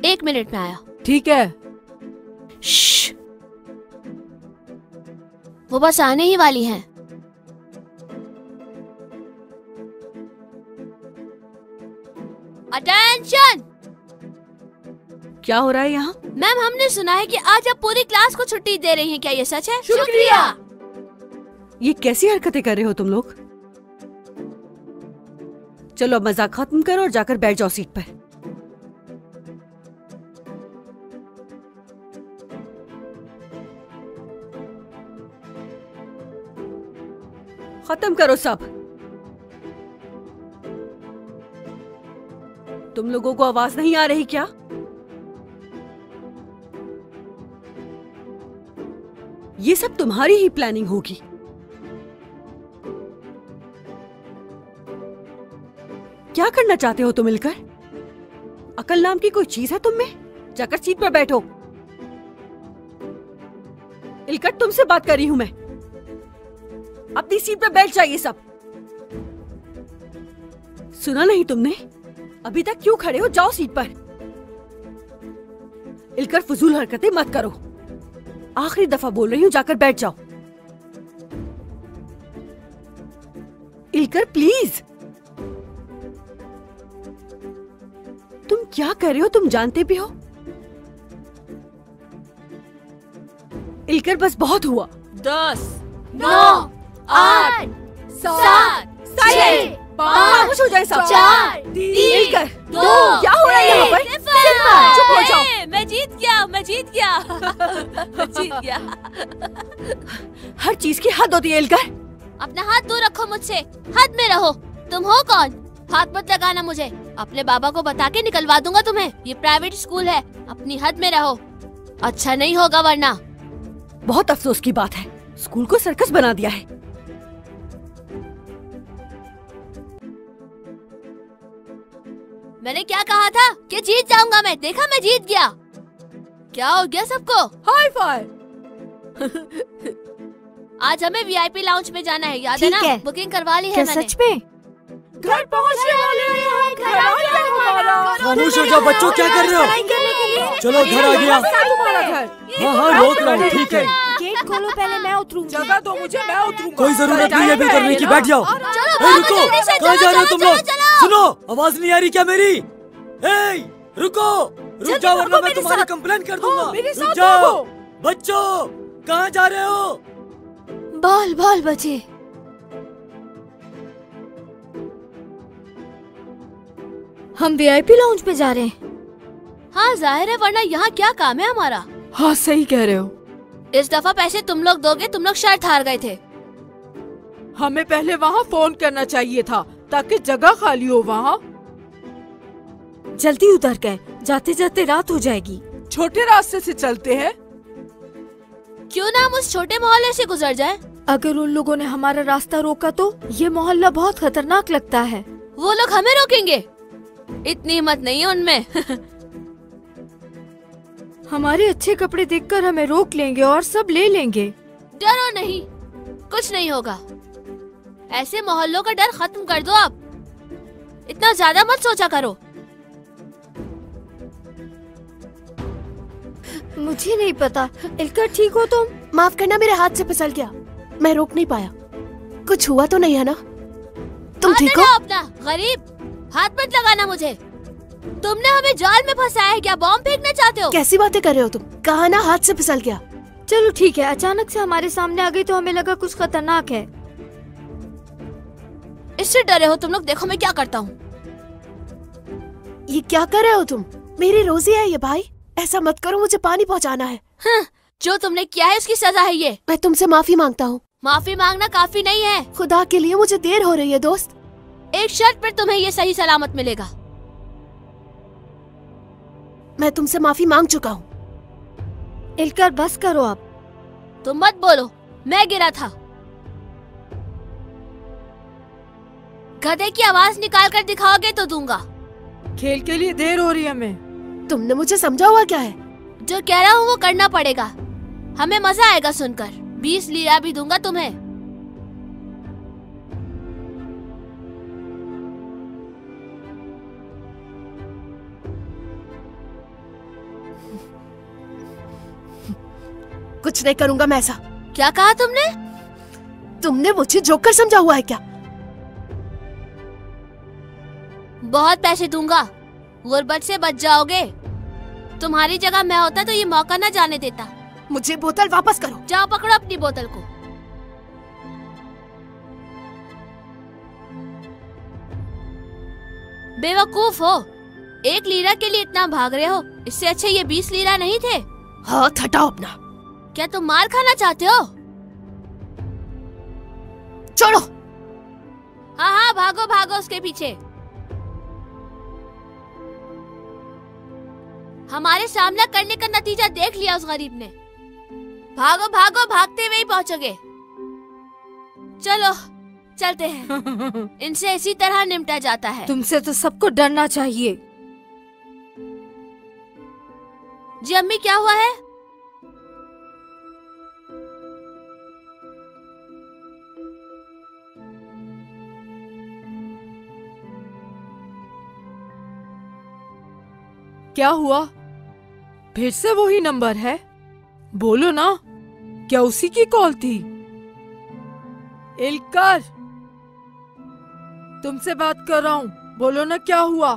1 minute में आया। ठीक है। श्श, वो बस आने ही वाली हैं। अटेंशन! क्या हो रहा है यहाँ? मैम, हमने सुना है कि आज आप पूरी क्लास को छुट्टी दे रही हैं, क्या ये सच है? शुक्रिया। ये कैसी हरकतें कर रहे हो तुम लोग? चलो अब मजाक खत्म करो और जाकर बैठ जाओ सीट पर। खत्म करो सब। तुम लोगों को आवाज नहीं आ रही क्या? ये सब तुम्हारी ही प्लानिंग होगी। क्या करना चाहते हो तुम मिलकर? अकल नाम की कोई चीज है तुम में? जाकर सीट पर बैठो। इलकट, तुमसे बात कर रही हूं मैं। अपनी सीट पर बैठ जाइए सब। सुना नहीं तुमने? अभी तक क्यों खड़े हो? जाओ सीट पर। इलकर, फजूल हरकतें मत करो। आखिरी दफा बोल रही हूँ, जाकर बैठ जाओ। इलकर प्लीज। तुम क्या कर रहे हो? तुम जानते भी हो। इलकर, बस बहुत हुआ। 10, 9, 8, 7, 6, 5, हो जाए सब। 4, 3, 2, क्या हो रहा है यहाँ पर? चुप हो जाओ। मैं जीत गया, मैं जीत गया। मैं जीत गया। हर चीज की हद होती है इलकर। अपना हाथ दूर रखो मुझसे। हद में रहो। तुम हो कौन? हाथ मत लगाना मुझे। अपने बाबा को बता के निकलवा दूंगा तुम्हें। ये प्राइवेट स्कूल है, अपनी हद में रहो। अच्छा नहीं होगा वरना। बहुत अफसोस की बात है, स्कूल को सर्कस बना दिया है। मैंने क्या कहा था कि जीत जाऊंगा मैं। देखा, मैं जीत गया। क्या हो गया सबको? Hi fi. आज हमें वीआईपी लाउंज में जाना है, याद है ना? बुकिंग करवा ली है मैंने। सच में? घर पहुंचने वाले हैं, घर आ गया हमारा। खामोश हो जाओ बच्चों, क्या कर रहे हो? चलो घर आ गया। तुम्हारा घर। हाँ रोक रहा हूँ, ठीक है। गेट खोलो, पहले मैं उतरूंगी। जगह दो मुझे, मैं उतरूंगा। कोई जरूरत नहीं है अभी करने की, बैठ जाओ। रुको, कहाँ जा रहे हो तुम लोग? सुनो, आवाज नहीं आ रही क्या मेरी? रुको, रुक जाओ वरना मैं तुम्हारी कंप्लेन कर दूंगा। रुक जाओ बच्चों, कहाँ जा रहे हो? बाल बाल बचे। हम वीआईपी लाउंज पे जा रहे हैं। हाँ जाहिर है, वरना यहाँ क्या काम है हमारा? हाँ सही कह रहे हो। इस दफा पैसे तुम लोग दोगे, तुम लोग शर्त हार गए थे। हमें पहले वहाँ फोन करना चाहिए था ताकि जगह खाली हो। वहाँ जल्दी उतर गए, जाते जाते रात हो जाएगी। छोटे रास्ते से चलते हैं। क्यों ना हम उस छोटे मोहल्ले से गुजर जाएं? अगर उन लोगों ने हमारा रास्ता रोका तो? ये मोहल्ला बहुत खतरनाक लगता है। वो लोग हमें रोकेंगे? इतनी हिम्मत नहीं है उनमें। हमारे अच्छे कपड़े देखकर हमें रोक लेंगे और सब ले लेंगे। डरो नहीं, कुछ नहीं होगा। ऐसे मोहल्लों का डर खत्म कर दो आप। इतना ज्यादा मत सोचा करो। मुझे नहीं पता। इलकर, ठीक हो तुम? माफ करना, मेरे हाथ से फिसल गया, मैं रोक नहीं पाया। कुछ हुआ तो नहीं है ना? तुम ठीक हो? अपना गरीब, हाथ मत लगाना मुझे। तुमने हमें जाल में फंसाया है क्या? बॉम्ब फेंकना चाहते हो? कैसी बातें कर रहे हो तुम? कहा ना हाथ से फिसल गया। चलो ठीक है, अचानक से हमारे सामने आ गई तो हमें लगा कुछ खतरनाक है। इससे डरे हो तुम लोग? देखो मैं क्या करता हूँ। ये क्या कर रहे हो तुम? मेरी रोजी है ये भाई, ऐसा मत करो, मुझे पानी पहुँचाना है। हाँ, जो तुमने किया है उसकी सजा है ये। मैं तुमसे माफी मांगता हूँ। माफी मांगना काफी नहीं है। खुदा के लिए मुझे देर हो रही है दोस्त। एक शर्त पर तुम्हें ये सही सलामत मिलेगा। मैं तुमसे माफी मांग चुका हूँ। इलकर, बस करो अब। तुम मत बोलो, मैं गिरा था। गधे की आवाज निकाल कर दिखाओगे तो दूंगा। खेल के लिए देर हो रही है हमें। तुमने मुझे समझा हुआ क्या है? जो कह रहा हूँ वो करना पड़ेगा। हमें मजा आएगा सुनकर। 20 लीरा भी दूंगा तुम्हें। कुछ नहीं करूंगा मैं ऐसा। क्या कहा तुमने? तुमने मुझे जोकर समझा हुआ है क्या? बहुत पैसे दूंगा, गुर्बत से बच जाओगे। तुम्हारी जगह मैं होता तो ये मौका न जाने देता। मुझे बोतल वापस करो। जाओ पकड़ो अपनी बोतल को। बेवकूफ हो, 1 लीरा के लिए इतना भाग रहे हो। इससे अच्छे ये 20 लीरा नहीं थे? हाथ हटाओ अपना। क्या तुम मार खाना चाहते हो? छोड़ो। हाँ हाँ, भागो भागो उसके पीछे। हमारे सामना करने का नतीजा देख लिया उस गरीब ने। भागो भागो, भागते हुए ही पहुंचोगे। चलो चलते हैं। इनसे इसी तरह निपटा जाता है। तुमसे तो सबको डरना चाहिए। जी अम्मी, क्या हुआ है? क्या हुआ? फिर से वही नंबर है? बोलो ना, क्या उसी की कॉल थी? इल्कर, तुमसे बात कर रहा हूँ, बोलो ना क्या हुआ?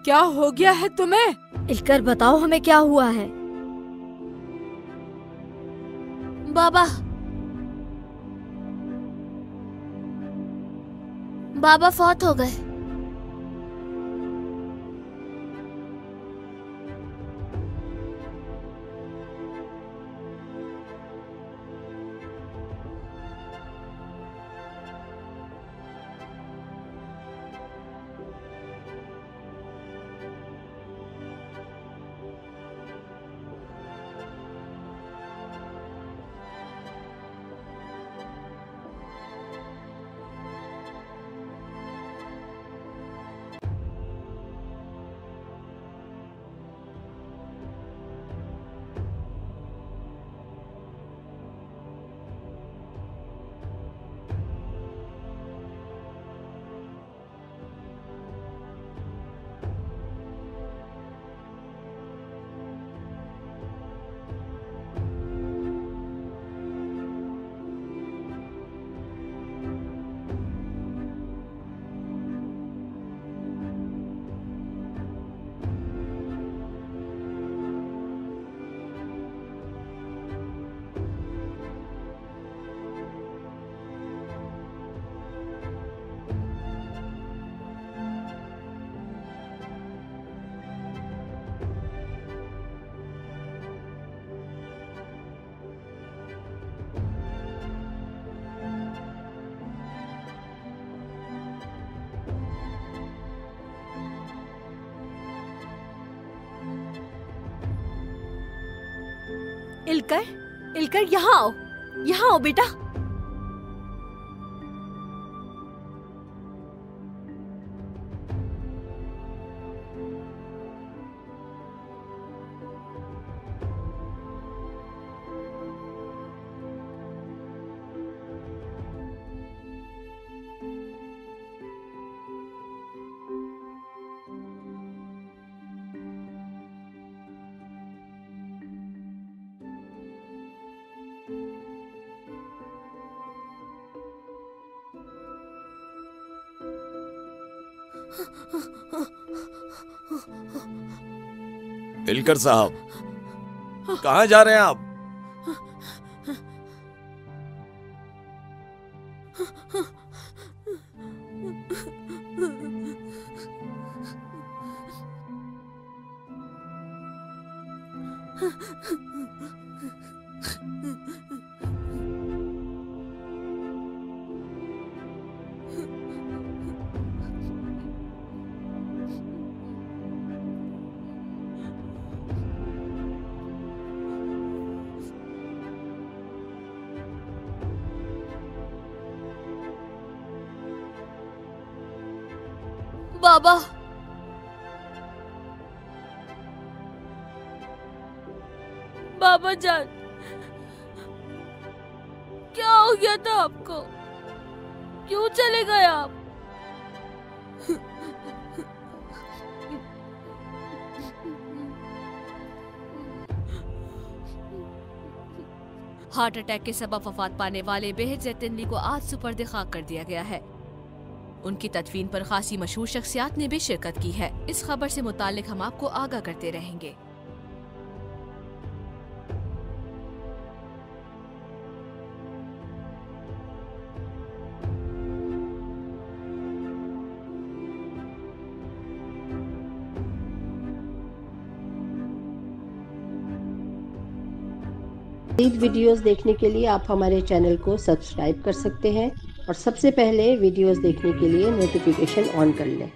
क्या हो गया है तुम्हें? इल्कर बताओ हमें क्या हुआ है। बाबा, बाबा फौत हो गए। इल्कर, इल्कर यहाँ आओ, यहाँ आओ बेटा। इल्कर साहब, कहाँ जा रहे हैं आप? बाबा, बाबा जान, क्या हो गया था आपको? क्यों चले गए आप? हार्ट अटैक के सबब वफात पाने वाले बेहद तिनली को आज सुपर्द खाक कर दिया गया है। उनकी तदफीन पर खासी मशहूर शख्सियात ने भी शिरकत की है। इस खबर से मुतालिक हम आपको आगाह करते रहेंगे। मज़ीद वीडियोस देखने के लिए आप हमारे चैनल को सब्सक्राइब कर सकते हैं और सबसे पहले वीडियोस देखने के लिए नोटिफिकेशन ऑन कर लें।